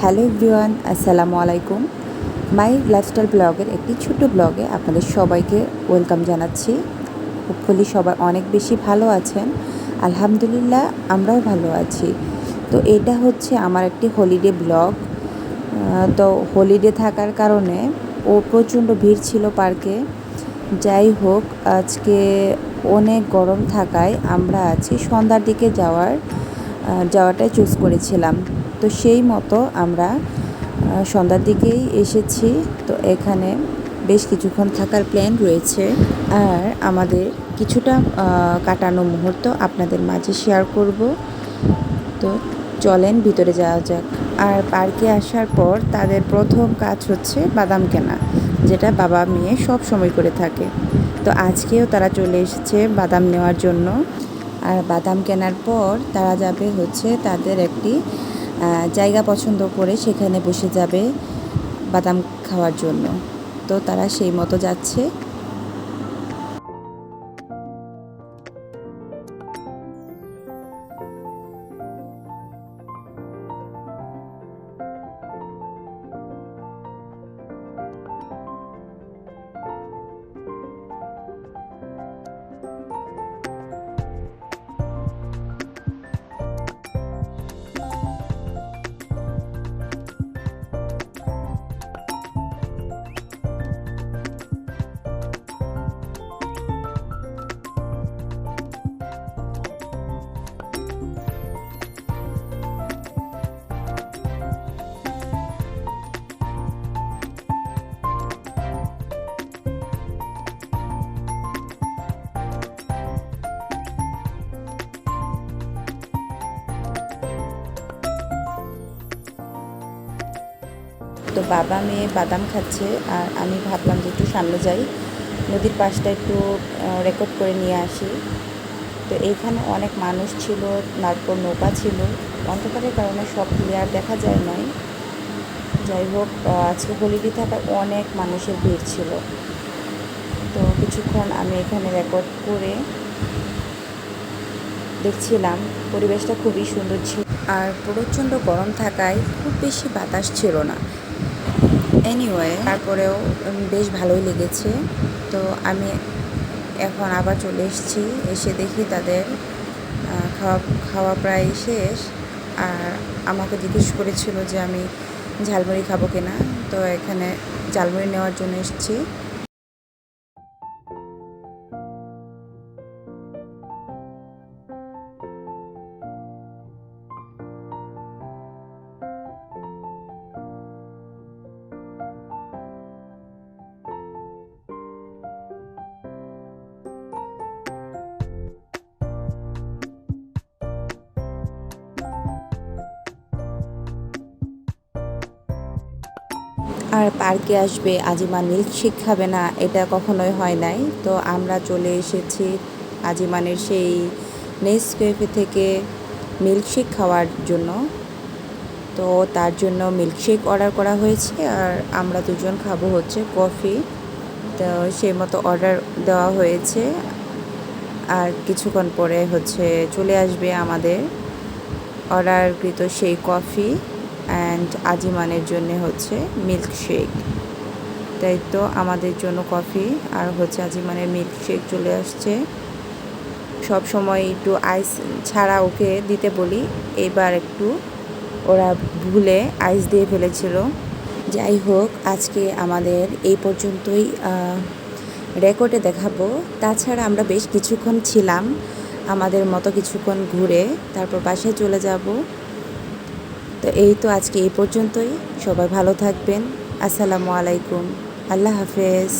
Hello everyone, আসসালামু আলাইকুম। মাই lifestyle ব্লগের একটি ছোট্ট ব্লগে আপনাদের সবাইকে ওয়েলকাম জানাচ্ছি। হোপফুলি সবাই অনেক বেশি ভালো আছেন। আলহামদুলিল্লাহ, আমরাও ভালো আছি। তো এটা হচ্ছে আমার একটি হলিডে ব্লগ। তো হলিডে থাকার কারণে প্রচণ্ড ভিড় ছিল পার্কে। যাই হোক, আজকে অনেক গরম থাকায় আমরা আছি সন্ধ্যার দিকে যাওয়াটাই চুজ করেছিলাম। তো সেই মতো আমরা সন্ধ্যার দিকেই এসেছি। তো এখানে বেশ কিছুক্ষণ থাকার প্ল্যান রয়েছে, আর আমাদের কিছুটা কাটানো মুহূর্ত আপনাদের মাঝে শেয়ার করব। তো চলেন ভিতরে যাওয়া যাক। আর পার্কে আসার পর তাদের প্রথম কাজ হচ্ছে বাদাম কেনা, যেটা বাবা মেয়ে সব সময় করে থাকে। তো আজকেও তারা চলে এসেছে বাদাম নেওয়ার জন্য। আর বাদাম কেনার পর তারা যাবে হচ্ছে তাদের একটি জায়গা পছন্দ করে, সেখানে বসে যাবে বাদাম খাওয়ার জন্য। তো তারা সেই মতো যাচ্ছে। তো বাবা মেয়ে বাদাম খাচ্ছে, আর আমি ভাবলাম যে একটু সামনে যাই, নদীর পাশটা একটু রেকর্ড করে নিয়ে আসি। তো এইখানে অনেক মানুষ ছিল, তারপর নৌকা ছিল। অন্ধকারের কারণে সব ক্লিয়ার দেখা যায় নাই। যাই হোক, আজকে হলিডে থাকায় অনেক মানুষের ভিড় ছিল। তো কিছুক্ষণ আমি এখানে রেকর্ড করে দেখছিলাম। পরিবেশটা খুবই সুন্দর ছিল, আর প্রচণ্ড গরম থাকায় খুব বেশি বাতাস ছিল না। এনিওয়ে, তারপরেও বেশ ভালোই লেগেছে। তো আমি এখন আবার চলে এসেছি। এসে দেখি তাদের খাওয়া প্রায় শেষ। আর আমাকে জিজ্ঞেস করেছিল যে আমি ঝালমুড়ি খাবো কিনা। তো এখানে ঝালমুড়ি নেওয়ার জন্য এসেছি। আর পার্কে আসবে আজিমা মিল্কশেক খাবে না, এটা কখনোই হয় নাই। তো আমরা চলে এসেছি আজিমানের সেই নেসক্যাফে থেকে মিল্কশেক খাওয়ার জন্য। তো তার জন্য মিল্কশেক অর্ডার করা হয়েছে, আর আমরা দুজন খাবো হচ্ছে কফি। তো সেই মতো অর্ডার দেওয়া হয়েছে। আর কিছুক্ষণ পরে হচ্ছে চলে আসবে আমাদের অর্ডারকৃত সেই কফি, অ্যান্ড আজিমানের জন্য হচ্ছে মিল্কশেক। তাই তো আমাদের জন্য কফি আর হচ্ছে আজিমানের মিল্কশেক চলে আসছে। সব সময় একটু আইস ছাড়া ওকে দিতে বলি, এবার একটু ওরা ভুলে আইস দিয়ে ফেলেছিল। যাই হোক, আজকে আমাদের এই পর্যন্তই রেকর্ডে দেখাবো। তাছাড়া আমরা বেশ কিছুক্ষণ ছিলাম, আমাদের মতো কিছুক্ষণ ঘুরে তারপর বাসায় চলে যাব। তো এই তো আজকে এই পর্যন্তই। সবাই ভালো থাকবেন। আসসালামু আলাইকুম। আল্লাহ হাফেজ।